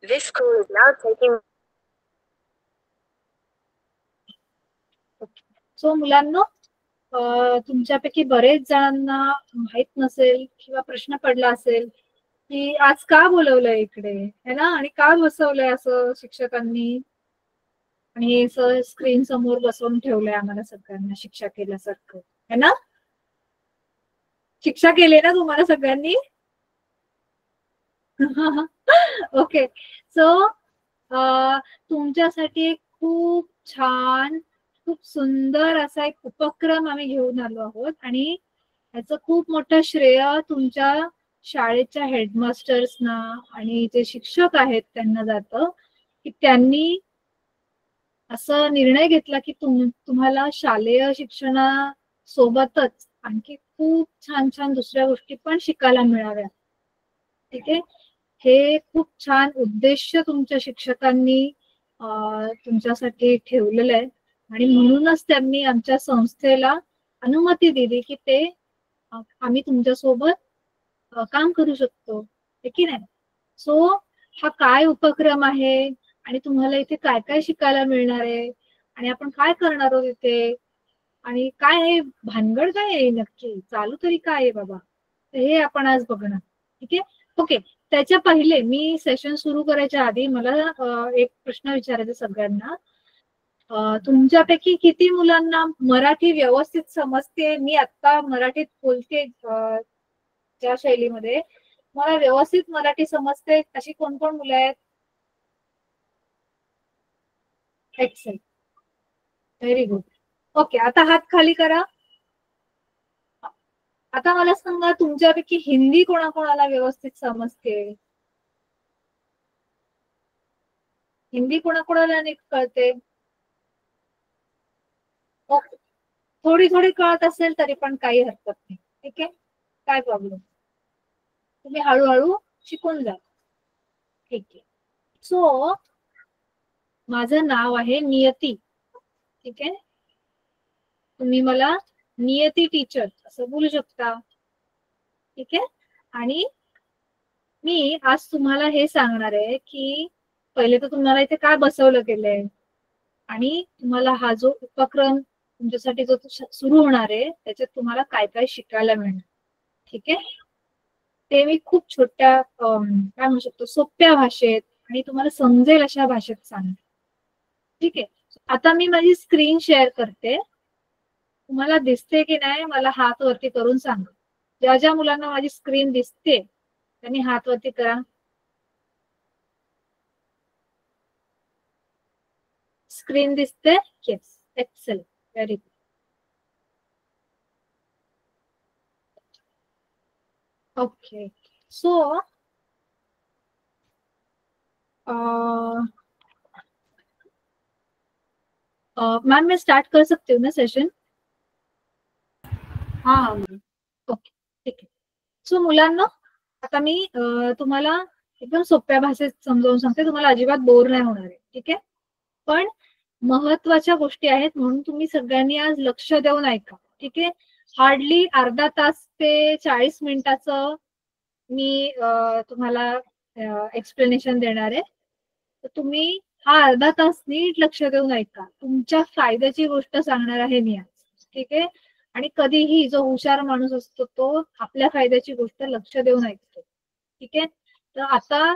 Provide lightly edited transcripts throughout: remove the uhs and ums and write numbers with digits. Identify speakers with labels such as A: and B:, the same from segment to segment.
A: This call is now taking.
B: So मुलांनो, तुमच्यापैकी बरेच जणांना माहित नसेल किंवा प्रश्न पडला असेल की आज का बोलवलंय इकडे, है ना, आणि का बसवलंय असं शिक्षकांनी, आणि स्क्रीन समोर बसवून ठेवलंय आम्हाला सगळ्यांना शिक्षा केल्यासारखं, है ना. शिक्षा केली ना तुम्हाला सगळ्यांनी. ओके. सो तुमच्यासाठी एक खूप छान, खूप सुंदर असा एक उपक्रम आम्ही घेऊन आलो आहोत, आणि याचं खूप मोठं श्रेय तुमच्या शाळेच्या हेडमास्टर्सना आणि जे शिक्षक आहेत त्यांना जातं, की त्यांनी असा निर्णय घेतला की तुम्हाला शालेय शिक्षणासोबतच आणखी खूप छान छान दुसऱ्या गोष्टी पण शिकायला मिळाव्या. ठीक आहे. हे खूप छान उद्देश तुमच्या शिक्षकांनी तुमच्यासाठी ठेवलेलं आहे, आणि म्हणूनच त्यांनी आमच्या संस्थेला अनुमती दिली की ते आम्ही तुमच्यासोबत काम करू शकतो, की नाही. सो हा काय उपक्रम आहे आणि तुम्हाला इथे काय काय शिकायला मिळणार आहे आणि आपण काय करणार आहोत इथे, आणि काय हे भानगड काय आहे नक्की, चालू तरी काय आहे बाबा, हे आपण आज बघणार. ठीक आहे. ओके. त्याच्या पहिले मी सेशन सुरू करायच्या आधी मला एक प्रश्न विचारायचा सगळ्यांना. तुमच्यापैकी किती मुलांना मराठी व्यवस्थित समजते? मी आता मराठीत बोलते ज्या शैलीमध्ये, मला व्यवस्थित मराठी समजते अशी कोण कोण मुलं आहेत? Excel, very good. ओके, आता हात खाली करा. आता मला सांगा, तुमच्यापैकी हिंदी कोणाकोणाला व्यवस्थित समजते? हिंदी कोणाकोणाला नीट कळते? ओके, थोडी थोडी कळत असेल तरी पण काही हरकत नाही. ठीक आहे, काय प्रॉब्लेम, तुम्ही हळूहळू शिकून जा. ठीक आहे. सो माझं नाव आहे नियती. ठीक आहे, तुम्ही मला नियती टीचर असं बोलू शकता. ठीक आहे. आणि मी आज तुम्हाला हे सांगणार आहे की पहिले तर तुम्हाला इथे काय बसवलं गेलंय, आणि तुम्हाला हा जो उपक्रम तुमच्यासाठी जो सुरू होणार आहे त्याच्यात तुम्हाला काय काय शिकायला मिळणार. ठीक आहे. ते मी खूप छोट्या काय म्हणू शकतो, सोप्या भाषेत आणि तुम्हाला समजेल अशा भाषेत सांगते. ठीक आहे. आता मी माझी स्क्रीन शेअर करते. तुम्हाला दिसते की नाही मला हात वरती करून सांगा. ज्या ज्या मुलांना माझी स्क्रीन दिसते त्यांनी हात वरती करा. स्क्रीन दिसते? Yes, excellent, very good. Okay. So ma'am मैं स्टार्ट कर सकती हूँ ना सेशन? हाँ ओके, ठीक आहे. सो मुलांना आता मी तुम्हाला एकदम सोप्या भाषेत समजावून सांगते, तुम्हाला अजिबात बोर नाही होणार आहे. ठीक आहे. पण महत्वाच्या गोष्टी आहेत म्हणून तुम्ही सगळ्यांनी आज लक्ष देऊन ऐका. ठीक आहे. हार्डली अर्धा तास ते 40 मिनिटाचं मी तुम्हाला एक्सप्लेनेशन देणार आहे. तर तुम्ही हा अर्धा तास नीट लक्ष देऊन ऐका. तुमच्या फायद्याची गोष्ट सांगणार आहे मी आज. ठीक आहे. आणि कधीही जो हुशार माणूस असतो तो आपल्या फायद्याची गोष्ट लक्ष देऊन ऐकतो. ठीक आहे. तर आता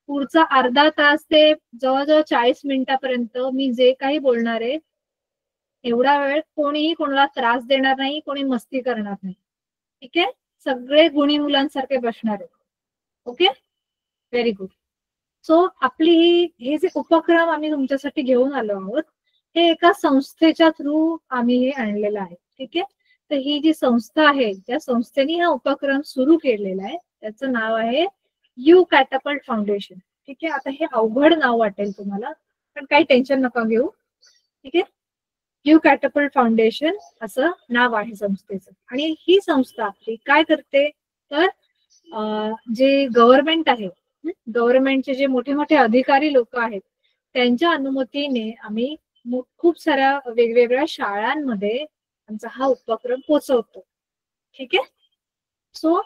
B: पुढचा अर्धा तास ते जवळजवळ 40 मिनिटापर्यंत मी जे काही बोलणार आहे एवढा वेळ कोणीही कोणाला त्रास देणार नाही, कोणी मस्ती करणार नाही. ठीक आहे. सगळे गुणी मुलांसारखे बसणार आहेत. Okay, very good. सो आपली हे जे उपक्रम आम्ही तुमच्यासाठी घेऊन आलो आहोत हे एका संस्थेच्या थ्रू आम्ही हे आणलेलं आहे. ठीक आहे. तर ही जी संस्था आहे त्या संस्थेने हा उपक्रम सुरू केलेला आहे, त्याचं नाव आहे यू कॅटपल्ट फाउंडेशन. ठीक आहे. आता हे अवघड नाव वाटेल तुम्हाला, पण काही टेन्शन नका घेऊ. ठीक आहे. यू कॅटपल्ट फाउंडेशन असं नाव आहे संस्थेचं. आणि ही संस्था आपली काय करते तर जे गव्हर्नमेंट आहे, गव्हर्नमेंटचे जे मोठे मोठे अधिकारी लोक आहेत त्यांच्या अनुमतीने आम्ही खूप साऱ्या वेगवेगळ्या शाळांमध्ये आमचा हा उपक्रम पोहोचवतो. ठीक आहे. सो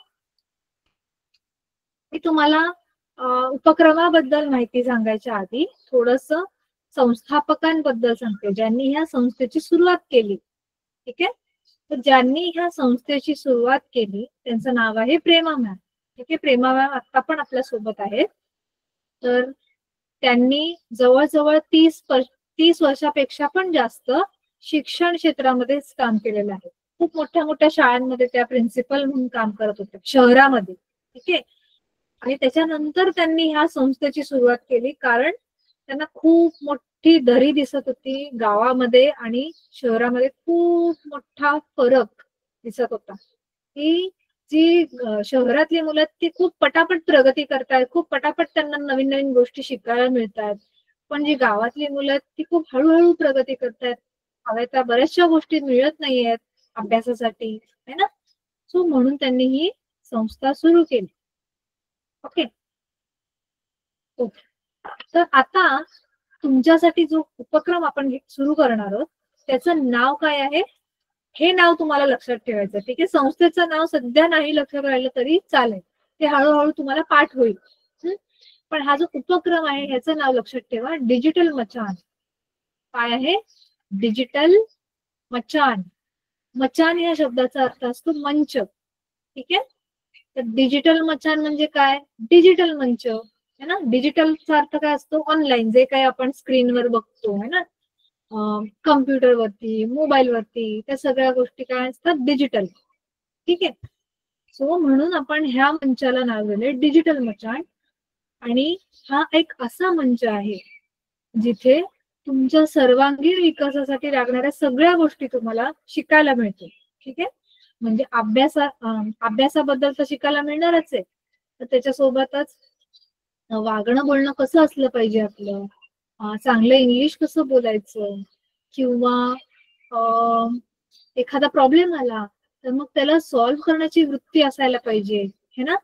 B: मी तुम्हाला उपक्रमाबद्दल माहिती सांगायच्या आधी थोडस संस्थापकांबद्दल सांगते, ज्यांनी ह्या संस्थेची सुरुवात केली. ठीक आहे, तर ज्यांनी ह्या संस्थेची सुरुवात केली त्यांचं नाव आहे प्रेमा मॅम. ठीक आहे, प्रेमा मॅम आता पण आपल्या सोबत आहेत. तर त्यांनी जवळजवळ 30 वर्षापेक्षा पण जास्त शिक्षण क्षेत्रामध्येच काम केलेलं आहे. खूप मोठ्या मोठ्या शाळांमध्ये त्या प्रिन्सिपल म्हणून काम करत होत्या शहरामध्ये. ठीक आहे, आणि त्याच्यानंतर त्यांनी ह्या संस्थेची सुरुवात केली कारण त्यांना खूप मोठी दरी दिसत होती गावामध्ये आणि शहरामध्ये. खूप मोठा फरक दिसत होता की जी शहरातली मुलं ती खूप पटापट प्रगती करतायत, खूप पटापट त्यांना नवीन नवीन गोष्टी शिकायला मिळतात, पण जी गावातली मुलं ती खूप हळूहळू प्रगती करतायत. हव्या त्या बऱ्याचशा गोष्टी मिळत नाहीयेत अभ्यासासाठी, है ना. सो म्हणून त्यांनी ही संस्था सुरू केली. ओके ओके, तर आता तुमच्यासाठी जो उपक्रम आपण सुरू करणार आहोत त्याचं नाव काय आहे हे नाव तुम्हाला लक्षात ठेवायचं. ठीक आहे, संस्थेचं नाव सध्या नाही लक्षात राहिलं तरी चालेल, ते हळूहळू तुम्हाला पाठ होईल. पण हा जो उपक्रम आहे ह्याचं नाव लक्षात ठेवा, डिजिटल मचान. काय आहे? डिजिटल मचान. मचान या शब्दाचा अर्थ असतो मंच. ठीक आहे, तर डिजिटल मचान म्हणजे काय? डिजिटल मंच है ना. डिजिटलचा अर्थ काय असतो? ऑनलाईन, जे काही आपण स्क्रीनवर बघतो है ना, कम्प्युटरवरती, मोबाईलवरती, त्या सगळ्या गोष्टी काय असतात? डिजिटल. ठीक आहे, सो म्हणून आपण ह्या मंचाला नाव दिले डिजिटल मचान. आणि हा एक असा मंच आहे जिथे तुमच्या सर्वांगीण विकासासाठी लागणाऱ्या सगळ्या गोष्टी तुम्हाला शिकायला मिळतील. ठीक आहे, म्हणजे अभ्यासाबद्दल तर शिकायला मिळणारच आहे, तर त्याच्यासोबतच वागणं बोलणं कसं असलं पाहिजे आपलं, चांगलं इंग्लिश कसं बोलायचं, किंवा एखादा प्रॉब्लेम आला तर मग त्याला सॉल्व्ह करण्याची वृत्ती असायला पाहिजे है ना.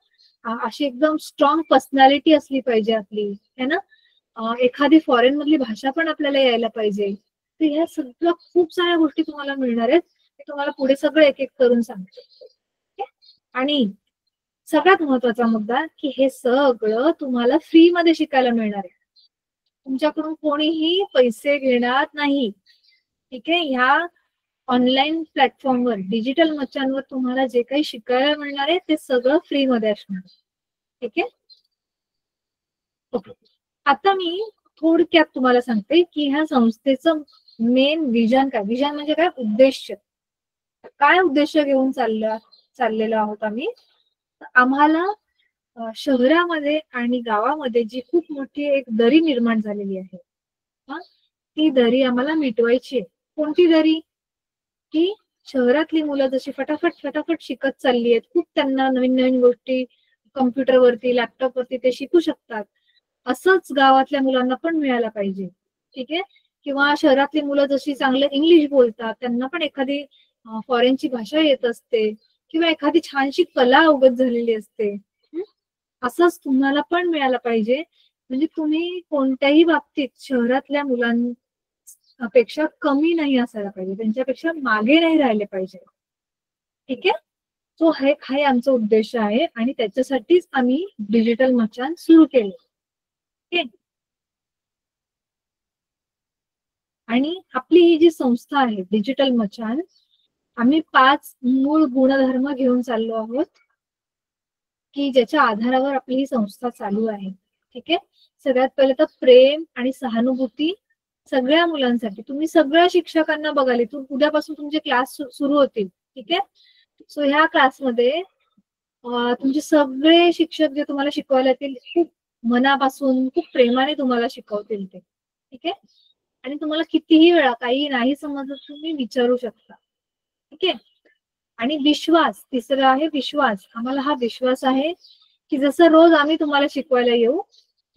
B: अशी एकदम स्ट्रॉंग पर्सनॅलिटी असली पाहिजे आपली है ना. एखादी फॉरेन मधली भाषा पण आपल्याला यायला पाहिजे. तर ह्या सगळ्या खूप साऱ्या गोष्टी तुम्हाला मिळणार आहेत. ते तुम्हाला पुढे सगळं एक एक करून सांगते. आणि सगळ्यात महत्वाचा मुद्दा की हे सगळं तुम्हाला फ्री मध्ये शिकायला मिळणार आहे. तुमच्याकडून कोणीही पैसे घेणार नाही. ठीक आहे, ह्या ऑनलाईन प्लॅटफॉर्मवर, डिजिटल मचानवर तुम्हाला जे काही शिकायला मिळणार आहे ते सगळं फ्री मध्ये असणार. ठीक आहे, ओके. आता मी थोडक्यात तुम्हाला सांगते की ह्या संस्थेचं मेन विजन काय. विजन म्हणजे काय? उद्देश. काय उद्देश घेऊन चाललेलो आहोत आम्ही? आम्हाला शहरामध्ये आणि गावामध्ये जी खूप मोठी एक दरी निर्माण झालेली आहे, ती दरी आम्हाला मिटवायची आहे. कोणती दरी? की शहरातली मुलं जशी फटाफट शिकत चालली आहेत, खूप त्यांना नवीन नवीन गोष्टी कम्प्युटरवरती, लॅपटॉपवरती ते शिकू शकतात, असंच गावातल्या मुलांना पण मिळायला पाहिजे. ठीक आहे, किंवा शहरातली मुलं जशी चांगलं इंग्लिश बोलतात, त्यांना पण एखादी फॉरेनची भाषा येत असते, किंवा एखादी छानशी कला अवगत झालेली असते, असंच तुम्हाला पण मिळालं पाहिजे. म्हणजे तुम्ही कोणत्याही बाबतीत शहरातल्या मुलांपेक्षा कमी नाही असायला पाहिजे, त्यांच्यापेक्षा मागे नाही राहिले पाहिजे. ठीक आहे, सो हा आमचा उद्देश आहे आणि त्याच्यासाठीच आम्ही डिजिटल मचान सुरू केले. ओके, आणि आपली ही जी संस्था आहे डिजिटल मचान, आम्ही 5 मूळ गुणधर्म घेऊन चाललो आहोत की ज्याच्या आधारावर आपली ही संस्था चालू आहे. ठीक आहे, सगळ्यात पहिले तर प्रेम आणि सहानुभूती सगळ्या मुलांसाठी. तुम्ही सगळ्या शिक्षकांना बघाल, इथून उद्यापासून तुमचे क्लास सुरू होतील. ठीक आहे, सो ह्या क्लासमध्ये तुमचे सगळे शिक्षक जे तुम्हाला शिकवायला येतील खूप मनापासून, खूप प्रेमाने तुम्हाला शिकवतील ते. ठीक आहे, आणि तुम्हाला कितीही वेळा काही नाही समजत तुम्ही विचारू शकता. ठीक आहे, आणि विश्वास, तिसरं आहे विश्वास. आम्हाला हा विश्वास आहे की जसं रोज आम्ही तुम्हाला शिकवायला येऊ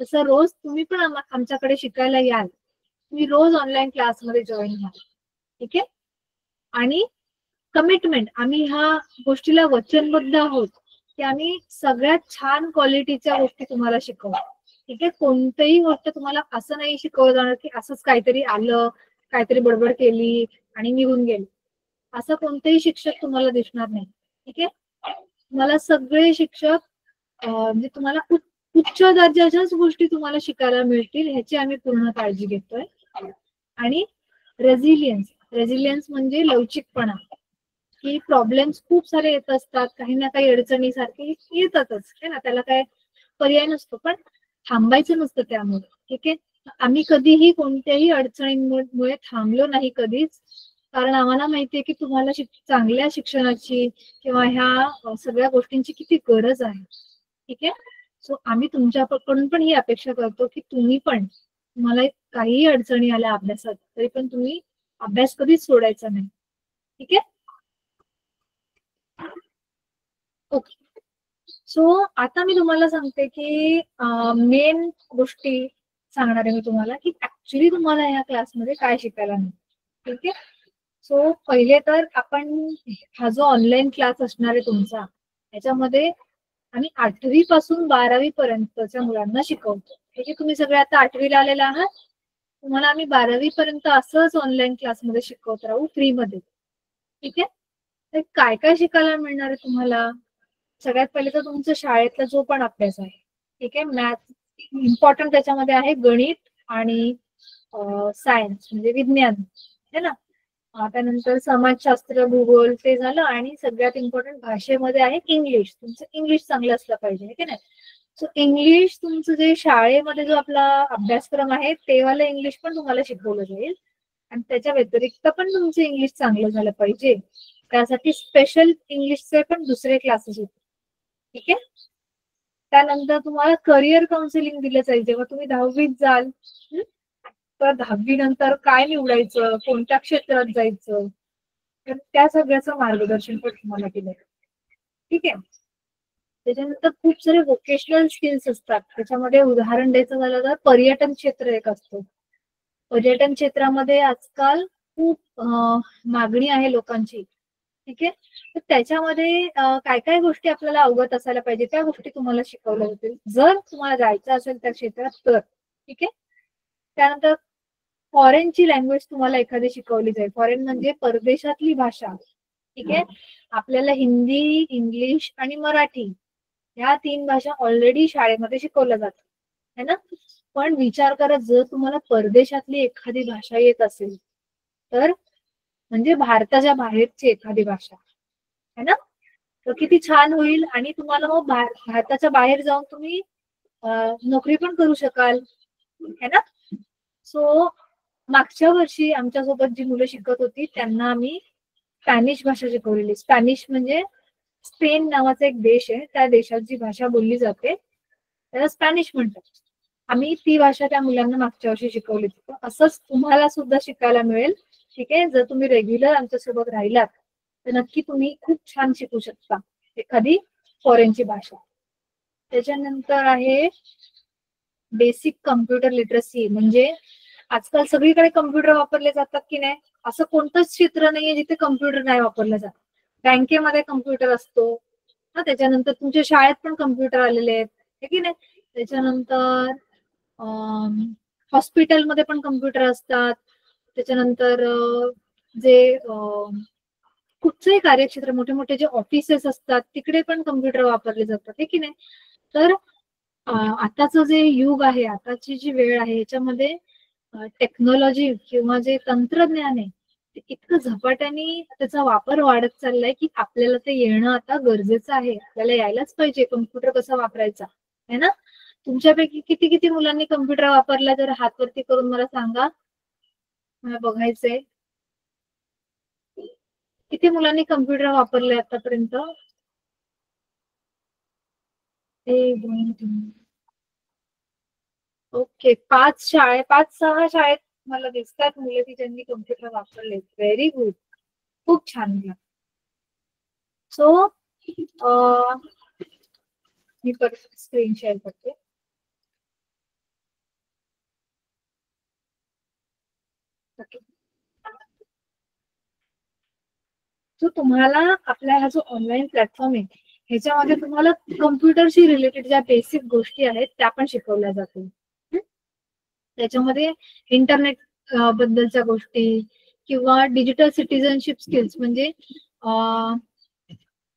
B: तसं रोज तुम्ही पण आमच्याकडे शिकायला याल. तुम्ही रोज ऑनलाईन क्लासमध्ये जॉईन व्हाल. ठीक आहे, आणि कमिटमेंट, आम्ही ह्या गोष्टीला वचनबद्ध आहोत की आम्ही सगळ्यात छान क्वालिटीच्या गोष्टी तुम्हाला शिकवू. ठीक आहे, कोणतीही गोष्ट तुम्हाला असं नाही शिकवलं जाणार की असंच काहीतरी आलं, काहीतरी बडबड केली आणि निघून गेली, असं कोणतेही शिक्षक तुम्हाला दिसणार नाही. ठीक आहे, तुम्हाला सगळे शिक्षक म्हणजे तुम्हाला उच्च दर्जाच्याच गोष्टी तुम्हाला शिकायला मिळतील ह्याची आम्ही पूर्ण काळजी घेतोय. आणि रेझिलियन्स म्हणजे लवचिकपणा, की प्रॉब्लेम्स खूप सारे येत असतात, काही ना काही अडचणी सारखे येतातच है ना, त्याला काय पर्याय नसतो, पण थांबायचं नसतं त्यामुळे. ठीक आहे, आम्ही कधीही कोणत्याही अडचणींमुळे थांबलो नाही कधीच, कारण आम्हाला माहितीये की तुम्हाला चांगल्या शिक्षणाची किंवा ह्या सगळ्या गोष्टींची किती गरज आहे. ठीक आहे, सो आम्ही तुमच्याकडून पण ही अपेक्षा करतो की तुम्ही पण, तुम्हाला काहीही अडचणी आल्या अभ्यासात तरी पण तुम्ही अभ्यास कधीच सोडायचा नाही. ठीक आहे, ओके. सो आता मी तुम्हाला सांगते की मेन गोष्टी सांगणार आहे मी तुम्हाला की ऍक्च्युली तुम्हाला या क्लासमध्ये काय शिकायला मिळतं. ठीक आहे, सो पहिले तर आपण हा जो ऑनलाईन क्लास असणार आहे तुमचा, याच्यामध्ये आम्ही 8वी पासून 12वी पर्यंतच्या मुलांना शिकवतो. ठीक आहे, तुम्ही सगळे आता 8वीला आलेला आहात, तुम्हाला आम्ही 12वी पर्यंत असंच ऑनलाईन क्लासमध्ये शिकवत राहू फ्रीमध्ये. ठीक आहे, तर काय काय शिकायला मिळणार आहे तुम्हाला? सगळ्यात पहिले तर तुमचा शाळेतला जो पण अभ्यास आहे, ठीक आहे, मॅथ इम्पॉर्टंट त्याच्यामध्ये आहे, गणित आणि सायन्स म्हणजे विज्ञान है ना. त्यानंतर समाजशास्त्र, भूगोल ते झालं, आणि सगळ्यात इम्पॉर्टंट भाषेमध्ये आहे इंग्लिश. तुमचं इंग्लिश चांगलं असलं पाहिजे की नाही. सो इंग्लिश तुमचं जे शाळेमध्ये जो आपला अभ्यासक्रम आहे ते वाला इंग्लिश पण तुम्हाला शिकवलं जाईल, आणि त्याच्या व्यतिरिक्त पण तुमचं इंग्लिश चांगलं झालं पाहिजे, त्यासाठी स्पेशल इंग्लिशचे पण दुसरे क्लासेस होते. ठीक आहे, त्यानंतर तुम्हाला करिअर काउन्सिलिंग दिलं जाईल जेव्हा तुम्ही 10वीत जाल. तर 10वी नंतर काय निवडायचं, कोणत्या क्षेत्रात जायचं, तर त्या सगळ्याचं मार्गदर्शन पण तुम्हाला केलं. ठीक आहे, त्याच्यानंतर खूप सारे व्होकेशनल स्किल्स असतात, त्याच्यामध्ये उदाहरण द्यायचं झालं तर पर्यटन क्षेत्र एक असतं. पर्यटन क्षेत्रामध्ये आजकाल खूप मागणी आहे लोकांची. ठीक आहे, तर त्याच्यामध्ये काय काय गोष्टी आपल्याला अवगत असायला पाहिजे, त्या गोष्टी तुम्हाला शिकवल्या जातील जर तुम्हाला जायचं असेल त्या क्षेत्रात तर. ठीक आहे, त्यानंतर फॉरेनची लँग्वेज तुम्हाला एखादी शिकवली जाईल. फॉरेन म्हणजे परदेशातली भाषा. ठीक आहे, आपल्याला हिंदी, इंग्लिश आणि मराठी ह्या 3 भाषा ऑलरेडी शाळेमध्ये शिकवल्या जातात है ना. पण विचार करा, जर तुम्हाला परदेशातली एखादी भाषा येत असेल तर, म्हणजे भारताच्या बाहेरची एखादी भाषा है ना, तर किती छान होईल. आणि तुम्हाला मग भारताच्या बाहेर जाऊन तुम्ही नोकरी पण करू शकाल है ना. सो मागच्या वर्षी आमच्यासोबत जी मुलं शिकत होती त्यांना आम्ही स्पॅनिश भाषा शिकवलेली. स्पॅनिश म्हणजे स्पेन नावाचा एक देश आहे, त्या देशात जी भाषा बोलली जाते त्याला स्पॅनिश म्हणतात. आम्ही ती भाषा त्या मुलांना मागच्या वर्षी शिकवली. असंच तुम्हाला सुद्धा शिकायला मिळेल. ठीक आहे, जर तुम्ही रेग्युलर आमच्यासोबत राहिलात तर नक्की तुम्ही खूप छान शिकू शकता एखादी फॉरेनची भाषा. त्याच्यानंतर आहे बेसिक कम्प्युटर लिटरसी, म्हणजे आजकाल सगळीकडे कम्प्युटर वापरले जातात की नाही, असं कोणतंच क्षेत्र नाहीये जिथे कम्प्युटर नाही वापरलं जात. बँकेमध्ये कम्प्युटर असतो ना, त्याच्यानंतर तुमच्या शाळेत पण कम्प्युटर आलेले आहेत हे की नाही. त्याच्यानंतर हॉस्पिटलमध्ये पण कम्प्युटर असतात. त्याच्यानंतर जे कुठचंही कार्यक्षेत्र, मोठे मोठे जे ऑफिसेस असतात तिकडे पण कम्प्युटर वापरले जातात हे की नाही. तर आताचं जे युग आहे, आताची जी वेळ आहे, याच्यामध्ये टेक्नॉलॉजी किंवा जे तंत्रज्ञान आहे ते इतकं झपाट्याने त्याचा वापर वाढत चाललाय की आपल्याला ते येणं आता गरजेचं आहे. आपल्याला यायलाच पाहिजे कम्प्युटर कसा वापरायचा है ना. तुमच्यापैकी किती किती मुलांनी कम्प्युटर वापरला, जर हातवरती करून मला सांगा, मला बघायचंय. किती मुलांनी कम्प्युटर वापरले आतापर्यंत? 1 2 3. ओके, 5-6 शाळेत मला दिसतात मुलं की ज्यांनी कम्प्युटर वापरले. व्हेरी गुड, खूप छान. सो मी परत स्क्रीन शेअर करते. सो तुम्हाला आपला हा जो ऑनलाईन प्लॅटफॉर्म आहे ह्याच्यामध्ये तुम्हाला कम्प्युटरशी रिलेटेड ज्या बेसिक गोष्टी आहेत त्या पण शिकवल्या जातील. त्याच्यामध्ये इंटरनेट बद्दलच्या गोष्टी किंवा डिजिटल सिटिझनशिप स्किल्स, म्हणजे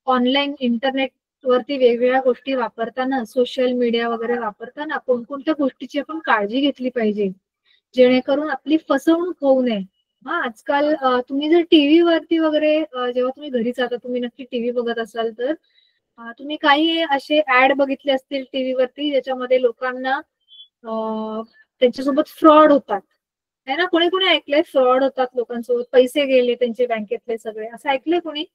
B: ऑनलाईन इंटरनेट वरती वेगवेगळ्या गोष्टी वापरताना, सोशल मीडिया वगैरे वापरताना कोणकोणत्या गोष्टीची आपण काळजी घेतली पाहिजे, जेणेकरून आपली फसवणूक होऊ नये. हा, आजकाल तुम्ही जर टीव्ही वरती वगैरे जेव्हा तुम्ही घरी जाता, तुम्ही नक्की टीव्ही बघत असाल तर तुम्ही काही असे ऍड बघितले असतील टीव्ही वरती, ज्याच्यामध्ये लोकांना त्यांच्यासोबत फ्रॉड होतात, है ना? कोणी कोणी ऐकलंय फ्रॉड होतात लोकांसोबत, पैसे गेले त्यांचे बँकेतले सगळे, असं ऐकलंय कोणी?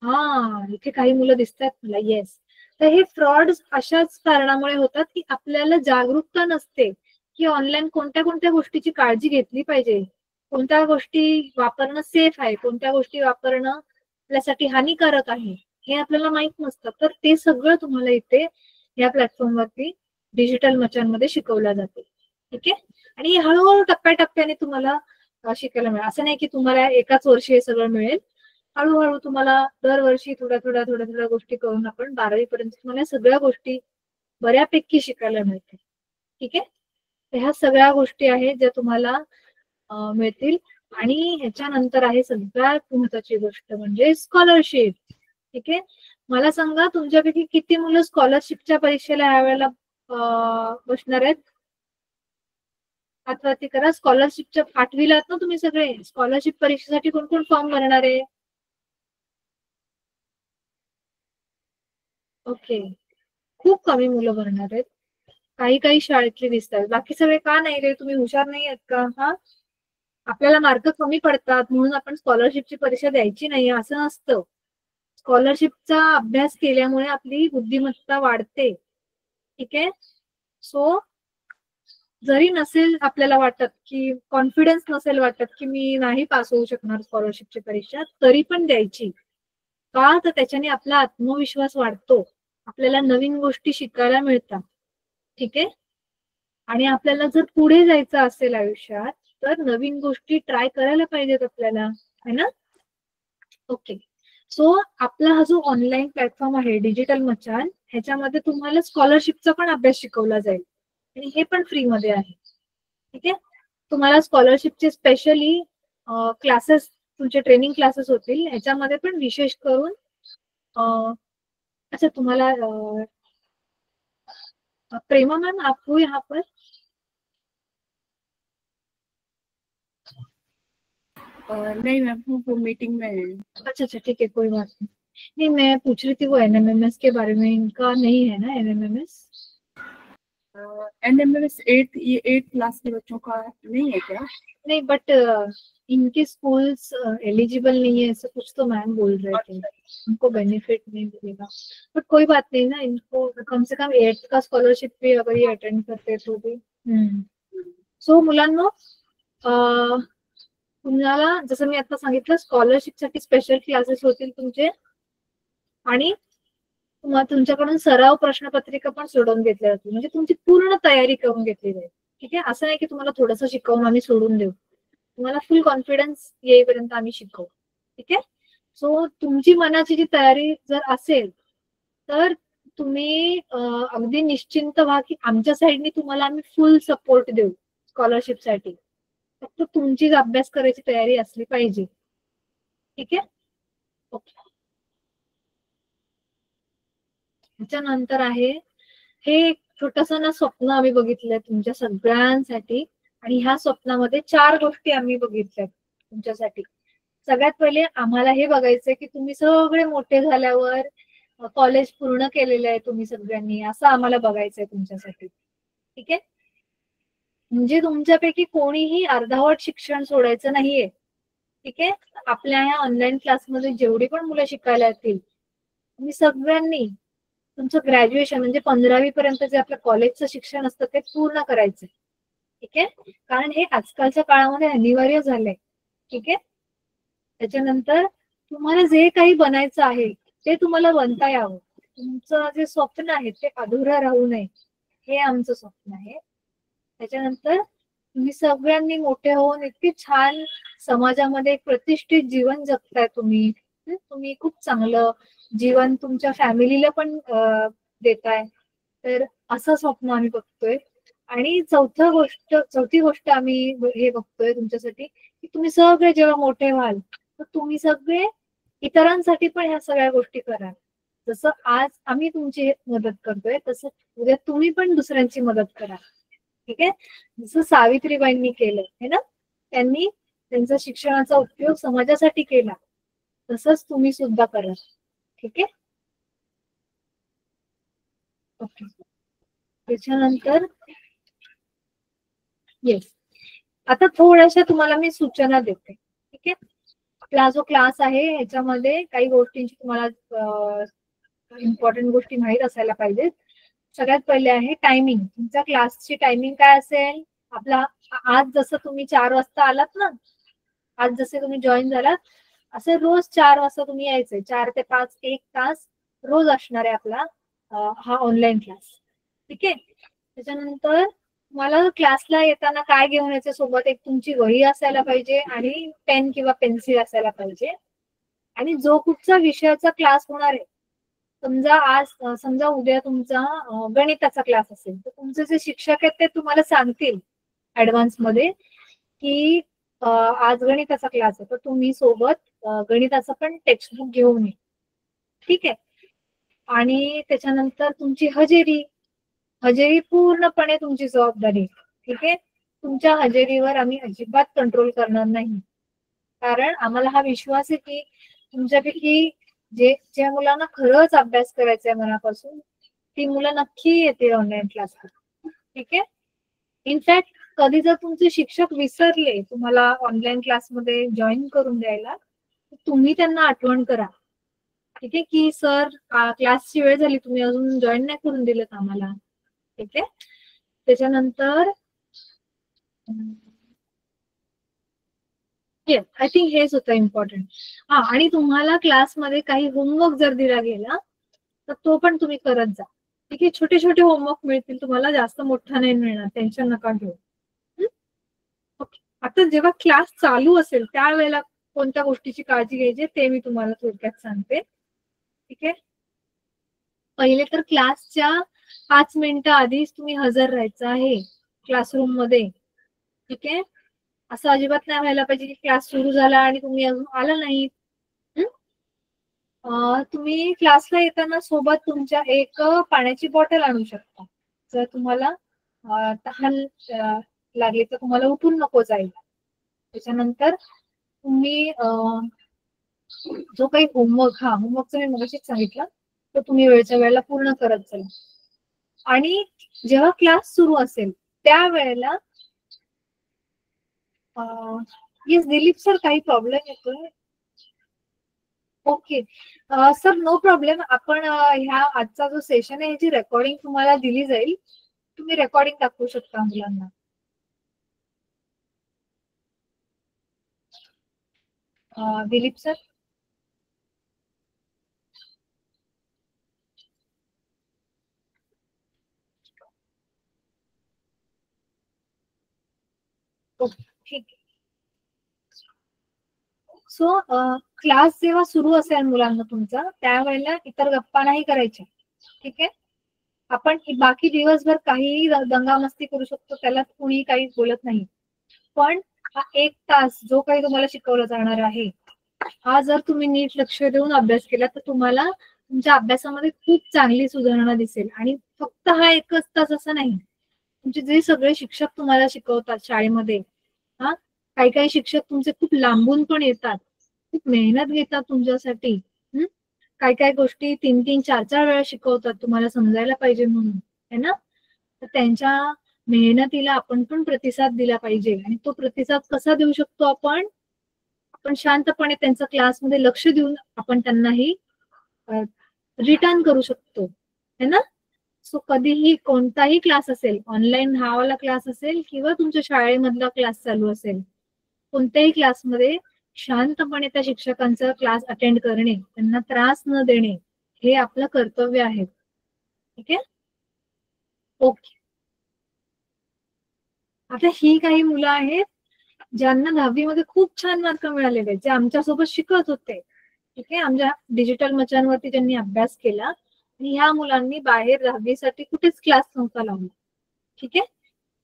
B: हा, इथे काही मुलं दिसतात मला. येस. तर हे फ्रॉड अशाच कारणामुळे होतात की आपल्याला जागरूकता नसते की ऑनलाईन कोणत्या कोणत्या गोष्टीची काळजी घेतली पाहिजे, कोणत्या गोष्टी वापरणं सेफ आहे, कोणत्या गोष्टी वापरणं आपल्यासाठी हानिकारक आहे, हे आपल्याला माहित नसतं. तर ते सगळं तुम्हाला इथे या प्लॅटफॉर्मवरती डिजिटल मचानमध्ये शिकवलं जाते. ठीक आहे. आणि हळूहळू टप्प्याटप्प्याने तुम्हाला शिकायला मिळेल. असं नाही की तुम्हाला एकाच वर्षी हे सगळं मिळेल. हळूहळू तुम्हाला दरवर्षी थोड्या थोड्या थोड्या थोड्या गोष्टी करून आपण 12वी पर्यंत तुम्हाला सगळ्या गोष्टी बऱ्यापैकी शिकायला मिळतील. ठीक आहे. तर ह्या सगळ्या गोष्टी आहेत ज्या तुम्हाला मिळतील. आणि ह्याच्यानंतर आहे सगळ्यात महत्वाची गोष्ट म्हणजे स्कॉलरशिप. ठीक आहे. मला सांगा, तुमच्यापैकी किती मुलं स्कॉलरशिपच्या परीक्षेला यावेळेला बसणार आहेत? हातवरती करा. स्कॉलरशिपच्या 8वीला आहात ना तुम्ही सगळे? स्कॉलरशिप परीक्षेसाठी कोण कोण फॉर्म भरणार आहे? ओके. खूप कमी मुलं भरणार आहेत. काही काही शाळेतले दिसतात. बाकी सगळे का नाही रे? तुम्ही हुशार नाही आहेत का? हा, आपल्याला मार्क कमी पडतात म्हणून आपण स्कॉलरशिपची परीक्षा द्यायची नाही असं नसतं. स्कॉलरशिपचा अभ्यास केल्यामुळे आपली बुद्धिमत्ता वाढते. ठीक आहे. सो जरी नसेल आपल्याला वाटत की कॉन्फिडन्स नसेल वाटत की मी नाही पास होऊ शकणार स्कॉलरशिपची परीक्षा, तरी पण द्यायची. का? तर त्याच्याने आपला आत्मविश्वास वाढतो, आपल्याला नवीन गोष्टी शिकायला मिळतात. ठीक आहे. आणि आपल्याला जर पुढे जायचं असेल आयुष्यात तर नवीन गोष्टी ट्राय करायला पाहिजेत आपल्याला, है ना? ओके. सो आपला हा जो ऑनलाईन प्लॅटफॉर्म आहे डिजिटल मचान, ह्याच्यामध्ये तुम्हाला स्कॉलरशिपचा पण अभ्यास शिकवला जाईल आणि हे पण फ्री मध्ये आहे. ठीक आहे. तुम्हाला स्कॉलरशिपचे स्पेशली क्लासेस, तुमचे ट्रेनिंग क्लासेस होतील. ह्याच्यामध्ये पण विशेष करून अच्छा, तुम्हाला प्रेमा मैम, आप हो यहाँ पर?
A: नहीं मैम, वो मीटिंग में है।
B: अच्छा अच्छा, ठीक है, कोई बात नहीं. नहीं, मैं पूछ रही थी वो एनएमएमएस के बारे में. इनका नहीं है ना एनएमएमएस?
A: एनएमएमएस 8 क्लास के बच्चों का नहीं है क्या?
B: नहीं, बट इनके स्कूल्स एलिजिबल नहीं है, ऐसा कुछ तो मैम बोल रहे थे. उनको बेनिफिट नहीं मिलेगा. बट कोई बात नहीं ना, इनको कम से कम 8th का स्कॉलरशिप भी अगर ये अटेंड करते तो भी. सो मुलांनो, तुम्हाला जसं मी आता सांगितलं, स्कॉलरशिपसाठी स्पेशल क्लासेस होतील तुमचे आणि तुमच्याकडून सराव प्रश्नपत्रिका पण सोडवून घेतल्या जातील. म्हणजे तुमची पूर्ण तयारी करून घेतली जाईल. ठीक आहे. असं नाही की तुम्हाला थोडंसं शिकवून आम्ही सोडून देऊ. तुम्हाला फुल कॉन्फिडन्स येईपर्यंत आम्ही शिकवू. ठीक आहे. सो तुमची मनाची जी तयारी जर असेल तर तुम्ही अगदी निश्चिंत व्हा की आमच्या साईडनी तुम्हाला आम्ही फुल सपोर्ट देऊ स्कॉलरशिपसाठी. फक्त तुमचीच अभ्यास करायची तयारी असली पाहिजे. ठीक आहे. ओके. त्याच्यानंतर आहे हे एक छोटस ना स्वप्न आम्ही बघितलंय तुमच्या सगळ्यांसाठी. आणि ह्या स्वप्नामध्ये 4 गोष्टी आम्ही बघितल्यात तुमच्यासाठी. सगळ्यात पहिले आम्हाला हे बघायचंय की तुम्ही सगळे मोठे झाल्यावर कॉलेज पूर्ण केलेलं आहे तुम्ही सगळ्यांनी, असं आम्हाला बघायचंय तुमच्यासाठी. ठीक आहे. म्हणजे तुमच्यापैकी कोणीही अर्धवट शिक्षण सोडायचं नाहीये. ठीक आहे. आपल्या या ऑनलाईन क्लासमध्ये जेवढी पण मुलं शिकायला येतील, तुम्ही सगळ्यांनी तुमचं ग्रॅज्युएशन म्हणजे 15वी पर्यंत जे आपलं कॉलेजचं शिक्षण असतं ते पूर्ण करायचं. ठीक आहे. कारण हे आजकालच्या काळामध्ये अनिवार्य झालंय. ठीक आहे. त्याच्यानंतर तुम्हाला जे काही बनायचं आहे ते तुम्हाला बनता यावं. तुमचं जे स्वप्न आहे ते अधुरं राहू नये, हे आमचं स्वप्न आहे. त्याच्यानंतर तुम्ही सगळ्यांनी मोठे होऊन इतकी छान समाजामध्ये एक प्रतिष्ठित जीवन जगताय तुम्ही. तुम्ही खूप चांगलं जीवन तुमच्या फॅमिलीला पण देताय. तर असं स्वप्न आम्ही बघतोय. आणि चौथी गोष्ट आम्ही हे बघतोय तुमच्यासाठी की तुम्ही सगळे जेव्हा मोठे व्हाल तर तुम्ही सगळे इतरांसाठी पण ह्या सगळ्या गोष्टी करा. जसं आज आम्ही तुमची मदत करतोय तसं उद्या तुम्ही पण दुसऱ्यांची मदत करा. ठीक आहे. जसं सावित्रीबाईंनी केलं है ना, त्यांनी त्यांचा शिक्षणाचा उपयोग समाजासाठी केला, तसंच तुम्ही सुद्धा करा. ठीक आहे. ओके. त्याच्यानंतर येस, आता थोड्याशा तुम्हाला मी सूचना देते. ठीक आहे. आपला जो क्लास आहे याच्यामध्ये काही गोष्टींची तुम्हाला इम्पॉर्टंट गोष्टी माहीत असायला पाहिजेत. सगळ्यात पहिले आहे टायमिंग. तुमच्या क्लासची टायमिंग काय असेल? आपला आज जसं तुम्ही 4 वाजता आलात ना, आज जसे तुम्ही जॉईन झालात, असं रोज 4 वाजता तुम्ही यायचंय. 4 ते 5 1 तास रोज असणार आहे आपला हा ऑनलाईन क्लास. ठीक आहे. त्याच्यानंतर मला क्लासला येताना काय घेऊन यायचं सोबत? एक तुमची वही असायला पाहिजे आणि पेन किंवा पेन्सिल असायला पाहिजे. आणि जो कुठचा विषयाचा क्लास होणार आहे, समजा उद्या तुमचा गणिताचा क्लास असेल, तर तुमचे जे शिक्षक आहेत ते तुम्हाला सांगतील ऍडव्हान्स मध्ये की आज गणिताचा क्लास आहे, तर तुम्ही सोबत गणिताचं पण टेक्स्टबुक घेऊन ये. ठीक आहे. आणि त्याच्यानंतर तुमची हजेरी पूर्णपणे तुमची जबाबदारी. ठीक आहे. तुमच्या हजेरीवर आम्ही अजिबात कंट्रोल करणार नाही, कारण आम्हाला हा विश्वास आहे की तुमच्यापैकी ज्या मुलांना खरंच अभ्यास करायचा आहे मनापासून, ती मुलं नक्की येतील ऑनलाईन क्लासला. ठीक आहे. इनफॅक्ट कधी जर तुमचे शिक्षक विसरले तुम्हाला ऑनलाईन क्लासमध्ये जॉईन करून द्यायला, तर तुम्ही त्यांना आठवण करा. ठीक आहे, की सर क्लासची वेळ झाली, तुम्ही अजून जॉईन नाही करून दिलं आम्हाला. ठीक आहे. त्याच्यानंतर येस, आय थिंक हेच होतं इम्पॉर्टंट. हा, आणि तुम्हाला क्लासमध्ये काही होमवर्क जर दिला गेला तर तो पण तुम्ही करत जा. ठीक आहे. छोटे छोटे होमवर्क मिळतील तुम्हाला, जास्त मोठा नाही मिळणार, टेन्शन नका घेऊ. ओके. आता जेव्हा क्लास चालू असेल त्यावेळेला कोणत्या गोष्टीची काळजी घ्यायची ते मी तुम्हाला थोडक्यात सांगते. ठीक आहे. पहिले तर क्लासच्या 5 मिनिटं आधीच तुम्ही हजर राहायचं आहे क्लासरूम मध्ये. ठीक आहे. असं अजिबात नाही व्हायला पाहिजे की क्लास सुरू झाला आणि तुम्ही अजून आला नाही. तुम्ही क्लासला येताना सोबत तुमच्या एक पाण्याची बॉटल आणू शकता. जर तुम्हाला तहान लागली तर तुम्हाला उठून नको जायला. त्याच्यानंतर तुम्ही जो काही होमवर्कचं मी मगाशीच सांगितलं, तो तुम्ही वेळच्या वेळेला पूर्ण करत चला. आणि जेव्हा क्लास सुरू असेल त्यावेळेला येस दिलीप सर, काही प्रॉब्लेम येतोय? Okay sir, no problem. आपण ह्या आजचा जो सेशन आहे ह्याची रेकॉर्डिंग तुम्हाला दिली जाईल, तुम्ही रेकॉर्डिंग दाखवू शकता मुलांना. दिलीप सर, ओके ठीक आहे. सो क्लास जेव्हा सुरू असेल मुलांना तुमचा, त्यावेळेला इतर गप्पा नाही करायच्या. ठीक आहे. आपण बाकी दिवसभर काहीही दंगामस्ती करू शकतो, त्याला कुणी काही बोलत नाही. पण हा 1 तास जो काही तुम्हाला शिकवलं जाणार आहे, हा जर तुम्ही नीट लक्ष देऊन अभ्यास केला तर तुम्हाला तुमच्या अभ्यासामध्ये खूप चांगली सुधारणा दिसेल. आणि फक्त हा 1च तास असं नाही, तुमचे जे सगळे शिक्षक तुम्हाला शिकवतात शाळेमध्ये, काही काही शिक्षक तुमचे खूप लांबून पण येतात, खूप मेहनत घेतात तुमच्यासाठी. काही काही गोष्टी 3-3, 4-4 वेळा शिकवतात तुम्हाला समजायला पाहिजे म्हणून, है ना. तर त्यांच्या मेहनतीला आपण पण प्रतिसाद दिला पाहिजे. आणि तो प्रतिसाद कसा देऊ शकतो? आपण शांतपणे त्यांच्या क्लासमध्ये लक्ष देऊन आपण त्यांनाही रिटर्न करू शकतो, है ना. सो कधीही कोणताही क्लास असेल, ऑनलाईन हा वाला क्लास असेल किंवा तुमच्या शाळेमधला क्लास चालू असेल, कोणत्याही क्लासमध्ये शांतपणे त्या शिक्षकांचा क्लास अटेंड करणे, त्यांना त्रास न देणे, हे आपलं कर्तव्य आहे. ठीक आहे. ओके. आता ही काही मुलं आहेत ज्यांना 10वी मध्ये खूप छान मार्क मिळालेले, जे आमच्यासोबत शिकत होते. ठीक आहे. आमच्या डिजिटल मचांवरती ज्यांनी अभ्यास केला, आणि ह्या मुलांनी बाहेर 10वी साठी कुठेच क्लास नव्हता लावला. ठीक आहे.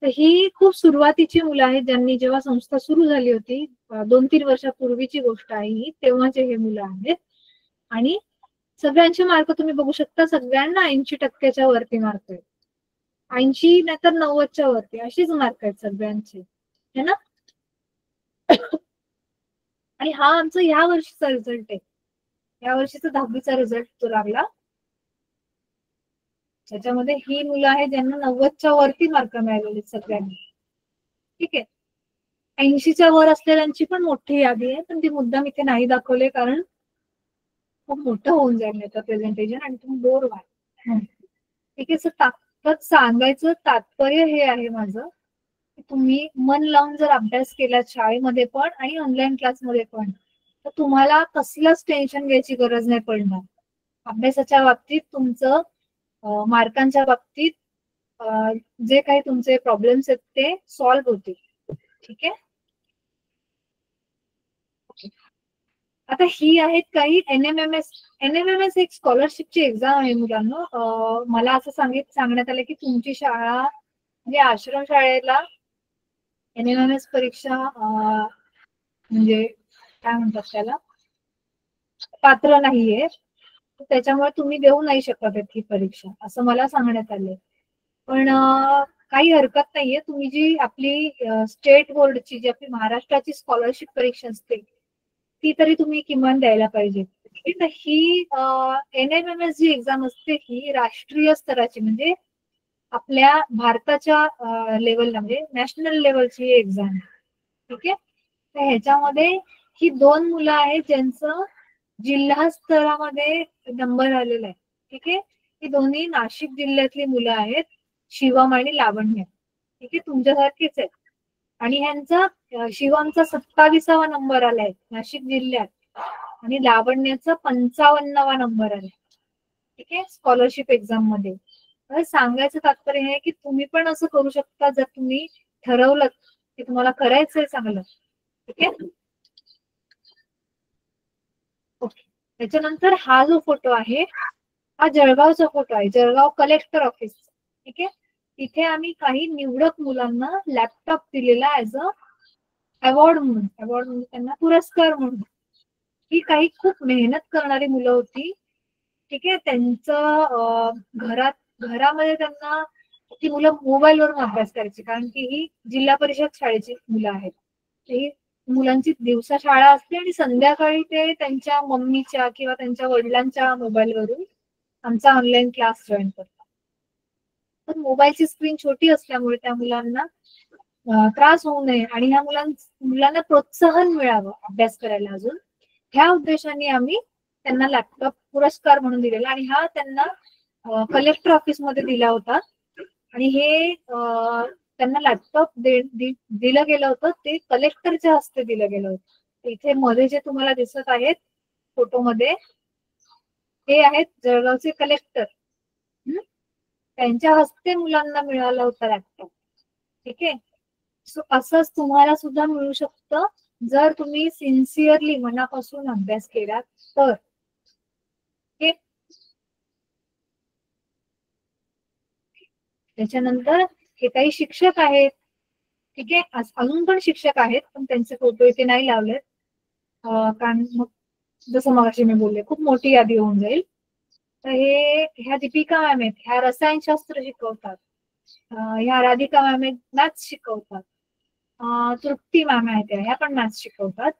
B: तर ही खूप सुरुवातीची मुलं आहेत, ज्यांनी जेव्हा संस्था सुरू झाली होती 2-3 वर्षापूर्वीची गोष्ट आहे ही, तेव्हाचे हे मुलं आहेत. आणि सगळ्यांचे मार्क तुम्ही बघू शकता, सगळ्यांना 80% वरती मार्क आहेत. 80 नाहीतर 90च्या वरती अशीच मार्क आहेत सगळ्यांचे, है ना. आणि हा आमचा ह्या वर्षीचा रिझल्ट आहे, या वर्षीचा 10वीचा रिझल्ट तो लागला. त्याच्यामध्ये ही मुलं आहेत ज्यांना 90च्या वरती मार्क मिळालेले सगळ्यांनी. ठीक आहे. 80च्या वर असलेल्यांची पण मोठी यादी आहे, पण ती मुद्दाम इथे नाही दाखवले, कारण खूप मोठं होऊन जाईल नाही तर प्रेझेंटेशन आणि तुम्ही बोर व्हाल. ठीक आहे. ताकद सांगायचं तात्पर्य हे आहे माझं की तुम्ही मन लावून जर अभ्यास केला शाळेमध्ये पण आणि ऑनलाईन क्लासमध्ये पण, तर तुम्हाला कसलंच टेन्शन घ्यायची गरज नाही पडणार. अभ्यासाच्या बाबतीत तुमचं मार्कांच्या बाबतीत जे काही तुमचे प्रॉब्लेम्स आहेत ते सॉल्व्ह होतील. ठीक आहे. आता ही आहेत काही NMMS एक स्कॉलरशिपची एक्झाम आहे मुलांना. मला असं सांगण्यात आलं की तुमची शाळा म्हणजे आश्रम शाळेला NMMS परीक्षा म्हणजे काय म्हणतात त्याला पात्र नाहीये, त्याच्यामुळे तुम्ही देऊ नाही शकत ही परीक्षा असं मला सांगण्यात आले. पण काही हरकत नाहीये, तुम्ही जी आपली स्टेट बोर्डची जी आपली महाराष्ट्राची स्कॉलरशिप परीक्षा असते ती तरी तुम्ही किमान द्यायला पाहिजे. तर ही NMMS जी एक्झाम असते ही राष्ट्रीय स्तराची म्हणजे आपल्या भारताच्या लेवलला म्हणजे नॅशनल लेवलची एक्झाम. ठीक आहे. तर ह्याच्यामध्ये ही 2 मुलं आहेत ज्यांचं जिल्हा स्तरामध्ये नंबर आलेला आहे. ठीक आहे. ही दोन्ही नाशिक जिल्ह्यातली मुलं आहेत, शिवम आणि लावण्य. ठीक आहे. तुमच्यासारखीच आहेत. आणि ह्यांचा शिवमचा 27वा नंबर आलाय नाशिक जिल्ह्यात आणि लावण्याचा 55वा नंबर आलाय. ठीक आहे. स्कॉलरशिप एक्झाम मध्ये. सांगायचं तात्पर्य हे की तुम्ही पण असं करू शकता जर तुम्ही ठरवलं की तुम्हाला करायचंय चांगलं. ठीक आहे. ओके. त्याच्यानंतर हा जो फोटो आहे हा जळगावचा फोटो आहे, जळगाव कलेक्टर ऑफिस. ठीक आहे. तिथे आम्ही काही निवडक मुलांना लॅपटॉप दिलेला ऍज अवॉर्ड म्हणून त्यांना पुरस्कार म्हणून. ही काही खूप मेहनत करणारी मुलं होती. ठीक आहे. त्यांचं घरामध्ये त्यांना ती मुलं मोबाईलवरून अभ्यास करायची, कारण की ही जिल्हा परिषद शाळेची मुलं आहेत. ही मुलांची दिवसा शाळा असते आणि संध्याकाळी ते त्यांच्या मम्मीच्या किंवा त्यांच्या वडिलांच्या मोबाईलवरून आमचा ऑनलाईन क्लास जॉईन करतात. पण मोबाईलची स्क्रीन छोटी असल्यामुळे त्या मुलांना त्रास होऊ नये आणि ह्या मुलांना प्रोत्साहन मिळावं अभ्यास करायला अजून, ह्या उद्देशाने आम्ही त्यांना लॅपटॉप पुरस्कार म्हणून दिलेला आणि हा त्यांना कलेक्टर ऑफिस मध्ये दिला होता. आणि हे त्यांना लॅपटॉप दिलं गेलं होतं ते कलेक्टरच्या हस्ते दिलं गेलं होतं. इथे मध्ये जे तुम्हाला दिसत आहेत फोटोमध्ये हे आहेत जळगावचे कलेक्टर. त्यांच्या हस्ते मुलांना मिळाला होता लॅपटॉप. ठीक आहे. सो असंच तुम्हाला सुद्धा मिळू शकतं जर तुम्ही सिन्सिअरली मनापासून अभ्यास केला तर. त्याच्यानंतर हे काही शिक्षक आहेत. ठीक आहे. अजून पण शिक्षक आहेत पण त्यांचे फोटो इथे नाही लावलेत, कारण मग जसं मगाशी मी बोलले खूप मोठी यादी होऊन जाईल. तर ह्या दीपिका मॅम आहेत, ह्या रसायनशास्त्र शिकवतात. ह्या राधिका मॅम आहेत, मॅथ्स शिकवतात. तृप्ती मॅम आहेत ह्या पण मॅथ्स शिकवतात.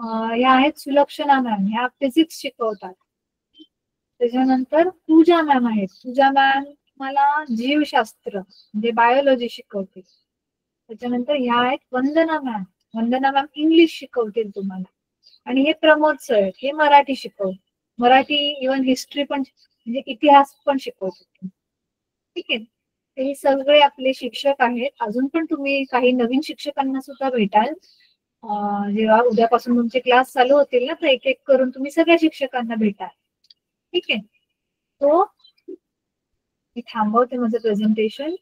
B: ह्या आहेत सुलक्षणा मॅम, ह्या फिजिक्स शिकवतात. त्याच्यानंतर पूजा मॅम आहेत, पूजा मॅम मला जीवशास्त्र म्हणजे बायोलॉजी शिकवते. त्याच्यानंतर ह्या आहेत वंदना मॅम इंग्लिश शिकवतील तुम्हाला. आणि हे प्रमोद सर हे मराठी शिकवतात, मराठी इव्हन हिस्ट्री पण म्हणजे इतिहास पण शिकवतात. ठीक आहे. हे सगळे आपले शिक्षक आहेत. अजून पण तुम्ही काही नवीन शिक्षकांना सुद्धा भेटाल जेव्हा उद्यापासून तुमचे क्लास चालू होतील ना, तर एक एक करून तुम्ही सगळ्या शिक्षकांना भेटाल. ठीक आहे. तो मी थांबवते माझं प्रेझेंटेशन.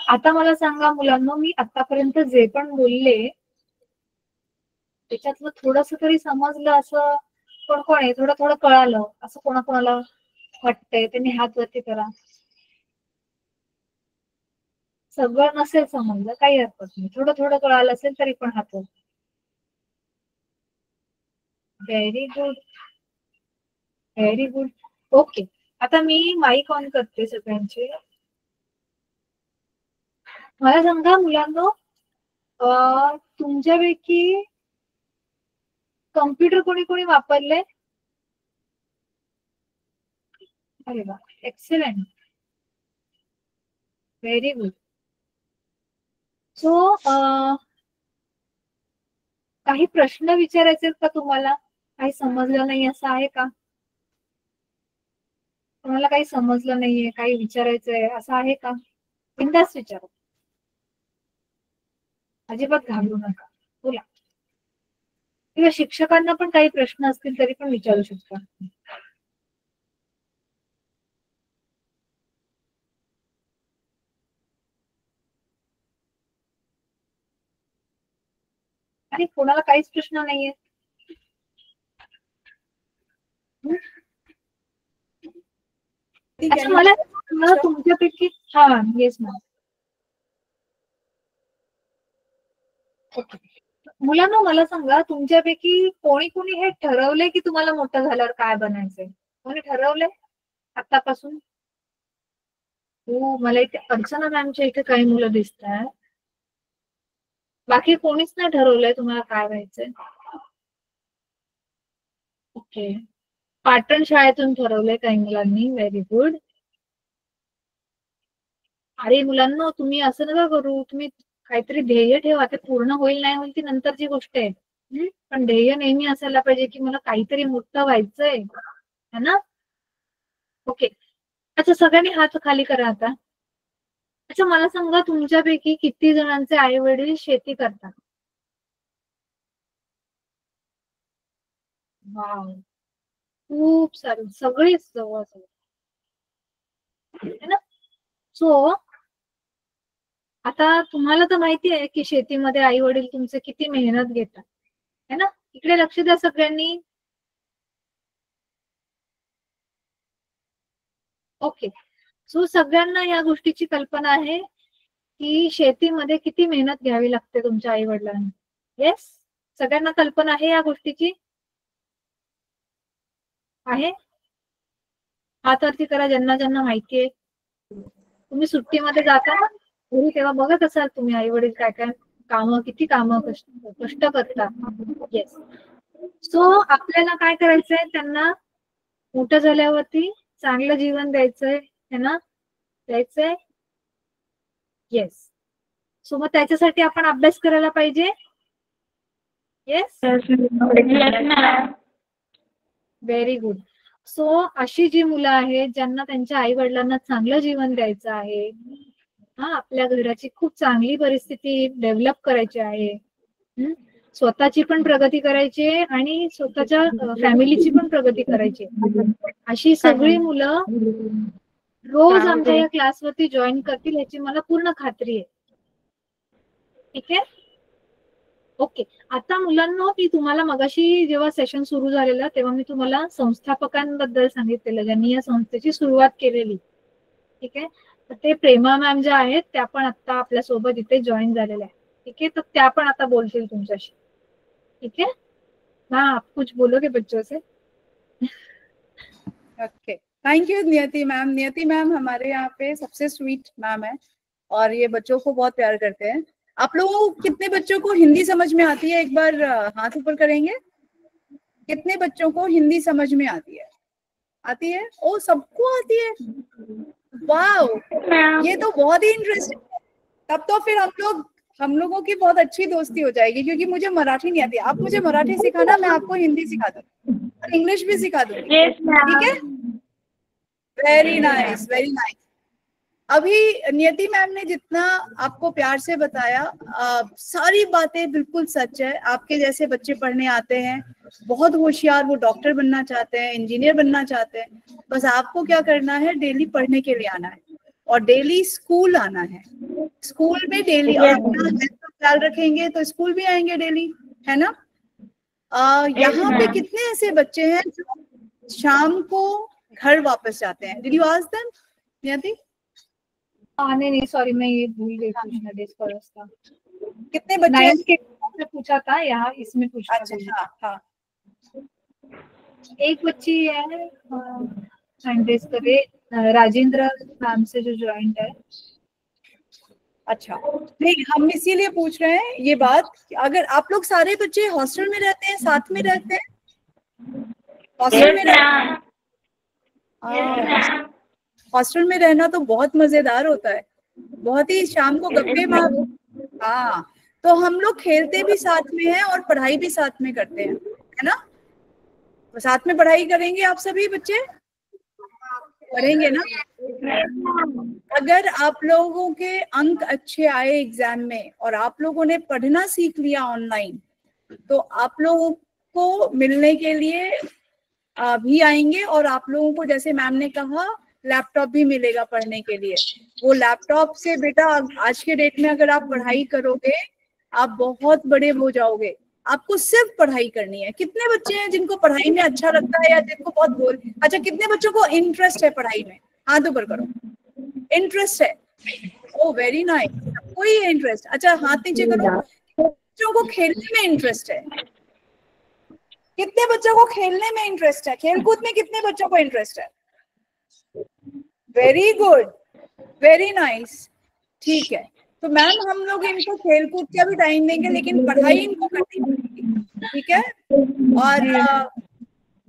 B: आता मला सांगा मुलांना, मी आतापर्यंत जे पण बोलले त्याच्यातलं थोडस तरी समजलं असं कोण आहे? थोडं कळालं असं कोणाकोणाला वाटतंय त्यांनी हात वरती करा. सगळं नसेल समजलं काही हरकत नाही, थोडं थोडं कळालं असेल तरी पण हात. Very good, very good. Okay, आता मी माईक ऑन करते सगळ्यांचे. मला सांगा मुलांनो, तुमच्यापैकी कम्प्युटर कोणी कोणी वापरले? अरे वा, एक्सलंट, व्हेरी गुड. सो काही प्रश्न विचारायचे का तुम्हाला? काही समजलं नाही असं आहे का? तुम्हाला काही समजलं नाहीये, काही विचारायचंय असं आहे का? बिनधास्त विचारा, अजिबात घाबरू नका, बोला. किंवा शिक्षकांना पण काही प्रश्न असतील तरी पण विचारू शकता. आणि कोणाला काहीच प्रश्न नाहीये? अच्छा, मला तुमच्यापैकी, हा येस मॅम. ओके, मुलांना मला सांगा, तुमच्यापैकी कोणी कोणी हे ठरवलंय की तुम्हाला मोठं झाल्यावर काय बनायचंय? कोणी ठरवलंय आतापासून? हो, मला इथे अर्चना मॅमच्या इथे काही मुलं दिसत आहेत. बाकी कोणीच नाही ठरवलंय तुम्हाला काय व्हायचंय? ओके, पाटण शाळेतून ठरवलंय काही मुलांनी, व्हेरी गुड. अरे मुलांना, तुम्ही असं नका करू, तुम्ही काहीतरी ध्येय ठेवा. ते पूर्ण होईल नाही होईल ती नंतरची गोष्ट आहे, पण ध्येय नेहमी असायला पाहिजे की मला काहीतरी मोठं व्हायचंय, है ना? ओके, अच्छा सगळ्यांनी हात खाली करा आता. अच्छा, मला सांगा, तुमच्यापैकी किती जणांचे आई वडील शेती करतात? वाव, खूप सारी, सगळीच जवळ है ना? सो आता तुम्हाला तर माहिती आहे की शेतीमध्ये आई वडील तुमचे किती मेहनत घेतात, है ना? इकडे लक्ष द्या सगळ्यांनी. ओके, सो सगळ्यांना या गोष्टीची कल्पना आहे की शेतीमध्ये किती मेहनत घ्यावी लागते तुमच्या आई वडिलांना? येस, सगळ्यांना कल्पना आहे या गोष्टीची? आहे? हातवरती करा ज्यांना ज्यांना माहितीये. तुम्ही सुट्टीमध्ये जाता ना घरी, तेव्हा बघत असाल तुम्ही आई वडील काय काय किती कामं कष्ट करतात. येस, सो आपल्याला काय करायचंय? त्यांना मोठं झाल्यावरती चांगलं जीवन द्यायचंय, है ना? द्यायचंय. येस, सो मग त्याच्यासाठी आपण अभ्यास करायला पाहिजे. Yes, very good. सो अशी जी मुलं आहेत ज्यांना त्यांच्या आई वडिलांना चांगलं जीवन द्यायचं आहे, हा, आपल्या घराची खूप चांगली परिस्थिती डेव्हलप करायची आहे, स्वतःची पण प्रगती करायची आहे आणि स्वतःच्या फॅमिलीची पण प्रगती करायची आहे, अशी सगळी मुलं रोज आमच्या या क्लासवरती जॉईन करतील ह्याची मला पूर्ण खात्री आहे. ठीक आहे? ओके, आता मुलांना मी तुम्हाला मगाशी जेव्हा सेशन सुरू झालेलं तेव्हा मी तुम्हाला संस्थापकांबद्दल सांगितलेलं ज्यांनी या संस्थेची सुरुवात केलेली. ठीक आहे, तर ते प्रेमा मॅम ज्या आहेत त्या पण आता आपल्या सोबत इथे जॉईन झालेल्या आहेत. ठीक आहे, तर त्या पण आता बोलतील तुमच्याशी. ठीक है, हाँ आप कुछ बोलोगे बच्चों से?
A: ओके, थैंक यू नियति मैम. नियति मैम हमारे यहाँ पे सबसे स्वीट मैम है और ये बच्चों को बहुत प्यार करते हैं. आप लोगों को कितने बच्चों को हिंदी समझ में आती है? एक बार हाथ ऊपर करेंगे. कितने बच्चों को हिंदी समझ में आती है? आती है? ओ, सबको आती है. वाओ, ये तो बहुत ही इंटरेस्टिंग है. तब तो फिर हम लोगों की बहुत अच्छी दोस्ती हो जाएगी, क्योंकि मुझे मराठी नहीं आती. आप मुझे मराठी सिखाना, मैं आपको हिंदी सिखा दूंगी और इंग्लिश भी सिखा दूंगी. ठीक है? Very nice, very nice. अभी नियति मैम ने जितना आपको प्यार से बताया, सारी बातें बिल्कुल सच है. आपके जैसे बच्चे पढ़ने आते हैं, बहुत होशियार, वो डॉक्टर बनना चाहते हैं, इंजीनियर बनना चाहते हैं. बस आपको क्या करना है? डेली पढ़ने के लिए आना है और डेली स्कूल आना है. स्कूल में डेली अपना हेल्थ का ख्याल रखेंगे तो स्कूल भी आएंगे डेली, है ना? यहाँ पे कितने ऐसे बच्चे हैं जो शाम को घर वापस जाते हैं? डिड यू आस्क देम, नियति?
B: नहीं सॉरी, मैं ये भूल गई पूछना डे स्कॉलर्स का।
A: कितने बच्चे?
B: 9th के में पूछा था, यहाँ इसमें पूछा।
A: अच्छा हाँ,
B: एक बच्ची है संडेज करे, राजेंद्र नाम से जो ज्वाइंट है।
A: अच्छा नहीं, हम इसीलिए पूछ रहे हैं ये बात, अगर आप लोग सारे बच्चे हॉस्टल में रहते हैं, साथ में रहते हैं, हॉस्टल में रहते हैं? हॉस्टल में रहना तो बहुत मजेदार होता है, बहुत ही शाम को गप्पे मार। हाँ, तो हम लोग खेलते भी साथ में हैं और पढ़ाई भी साथ में करते हैं, है ना? तो साथ में पढ़ाई करेंगे आप सभी बच्चे, पढ़ेंगे ना? अगर आप लोगों के अंक अच्छे आए एग्जाम में और आप लोगों ने पढ़ना सीख लिया ऑनलाइन, तो आप लोगों को मिलने के लिए भी आएंगे, और आप लोगों को जैसे मैम ने कहा लैपटॉप भी मिलेगा पढ़ने के लिए। वो लैपटॉप से बेटा आज के डेट में अगर आप पढ़ाई करोगे आप बहुत बड़े हो जाओगे। आपको सिर्फ पढ़ाई करनी है। कितने बच्चे हैं जिनको पढ़ाई में अच्छा लगता है या जिनको बहुत बोर? अच्छा, कितने बच्चों को इंटरेस्ट है पढ़ाई में? हाथ ऊपर करो। इंटरेस्ट है? ओ वेरी नाइस, कोई है इंटरेस्ट? अच्छा हाथ नीचे करो। बच्चों को खेलने में इंटरेस्ट है? कितने बच्चों को खेलने में इंटरेस्ट है? खेलकूद में कितने बच्चों को इंटरेस्ट है? वेरी गुड, वेरी नाइस, ठीक है। तो मैम हम लोग इनको खेलकूद का भी टाइम देंगे, लेकिन पढ़ाई इनको करनी पड़ेगी, ठीक है? और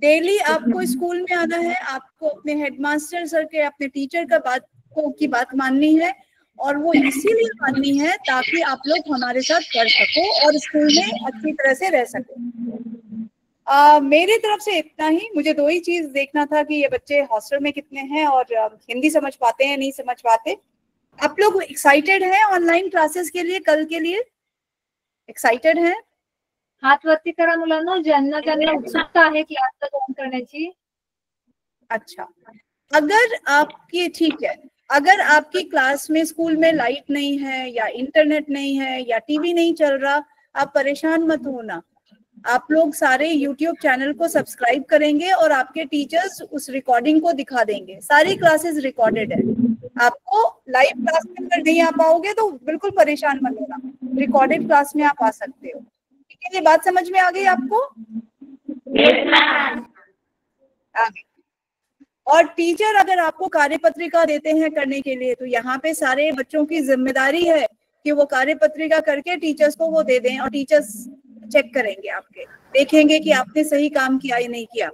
A: डेली आपको स्कूल में आना है, आपको अपने हेडमास्टर सर के, अपने टीचर की बात माननी है, और वो इसीलिए माननी है ताकि आप लोग हमारे साथ पढ़ सको और स्कूल में अच्छी तरह से रह सको। मेरी तरफ से इतना ही। मुझे 2 ही चीज देखना था कि ये बच्चे हॉस्टल में कितने हैं और हिंदी समझ पाते हैं नहीं समझ पाते। आप लोग एक्साइटेड हैं ऑनलाइन क्लासेस के लिए, कल के लिए एक्साइटेड हैं?
B: हात वरती करा मुलांनो, ज्यांना ज्यांना उत्सुकता आहे क्लासला जॉइन करण्याची।
A: अच्छा, अगर आपकी, ठीक है, अगर आपकी क्लास में स्कूल में लाइट नहीं है या इंटरनेट नहीं है या टीवी नहीं चल रहा, आप परेशान मत होना। आप लोग सारे YouTube चैनल को सब्सक्राइब करेंगे और आपके टीचर्स उस रिकॉर्डिंग को दिखा देंगे। सारी क्लासेस रिकॉर्डेड है। आपको लाइव क्लास में अगर नहीं आ पाओगे तो बिल्कुल परेशान मत होना, रिकॉर्डेड क्लास में आप आ सकते हो। ठीक है, ये बात समझ में आ गई आपको? आ गई। और टीचर अगर आपको कार्यपत्रिका देते हैं करने के लिए, तो यहाँ पे सारे बच्चों की जिम्मेदारी है कि वो कार्यपत्रिका करके टीचर्स को वो दे दें, और टीचर्स चेक करेंगे आपके, देखेंगे कि आपने सही काम किया या नहीं किया।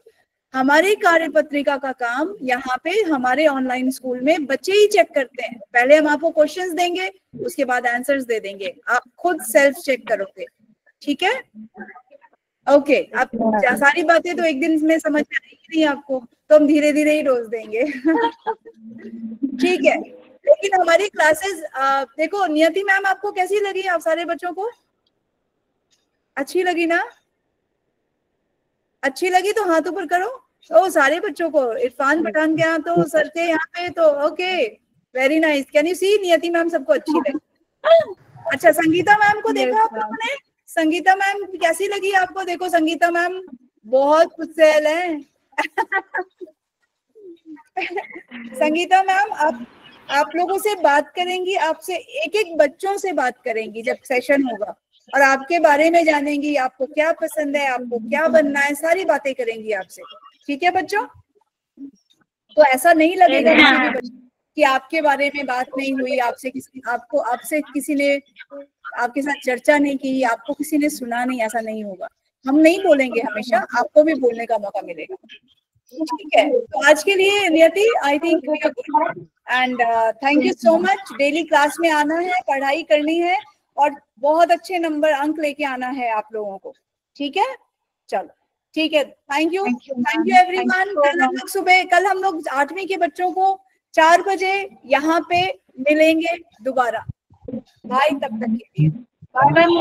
A: हमारी कार्यपत्रिका का काम यहाँ पे हमारे ऑनलाइन स्कूल में बच्चे ही चेक करते हैं। पहले हम आपको क्वेश्चंस देंगे, उसके बाद आंसर्स दे देंगे, आप खुद सेल्फ चेक करोगे। ठीक है, ओके। आप सारी बातें तो एक दिन में समझ में आएगी नहीं आपको, तो हम धीरे धीरे ही रोज देंगे। ठीक है, लेकिन हमारी क्लासेस देखो, नियति मैम आपको कैसी लगी? आप सारे बच्चों को अच्छी लगी ना? अच्छी लगी तो हाथ ऊपर करो। ओ सारे बच्चों को, इरफान पठान के यहाँ तो, सर के यहाँ पे तो, okay very nice. Can you see Niyati ma'am सबको अच्छी लगी? अच्छा, संगीता मैम को देखा आप लोगों ने? संगीता मैम कैसी लगी आपको? देखो संगीता मैम बहुत कुशल है। संगीता मैम आप लोगों से बात करेंगी, आपसे एक एक बच्चों से बात करेंगी जब सेशन होगा, और आपके बारे में जानेंगी, आपको क्या पसंद है, आपको क्या बनना है, सारी बातें करेंगी आपसे। ठीक है बच्चों? तो ऐसा नहीं लगेगा किसी भी बच्चे कि आपके बारे में बात नहीं हुई, आपसे किसी ने आपके साथ चर्चा नहीं की, आपको किसी ने सुना नहीं, ऐसा नहीं होगा। हम नहीं बोलेंगे, हमेशा आपको भी बोलने का मौका मिलेगा। ठीक है, तो आज के लिए Niyati I think we are good, and thank you so much. Daily class में आना है, पढ़ाई करनी है, और बहुत अच्छे नंबर अंक लेके आना है आप लोगों को। ठीक है, चलो ठीक है, थैंक यू एवरीवन। कल हम लोग 8वीं के बच्चों को 4 बजे यहाँ पे मिलेंगे दोबारा। बाय, तब तक के लिए बाय बाय।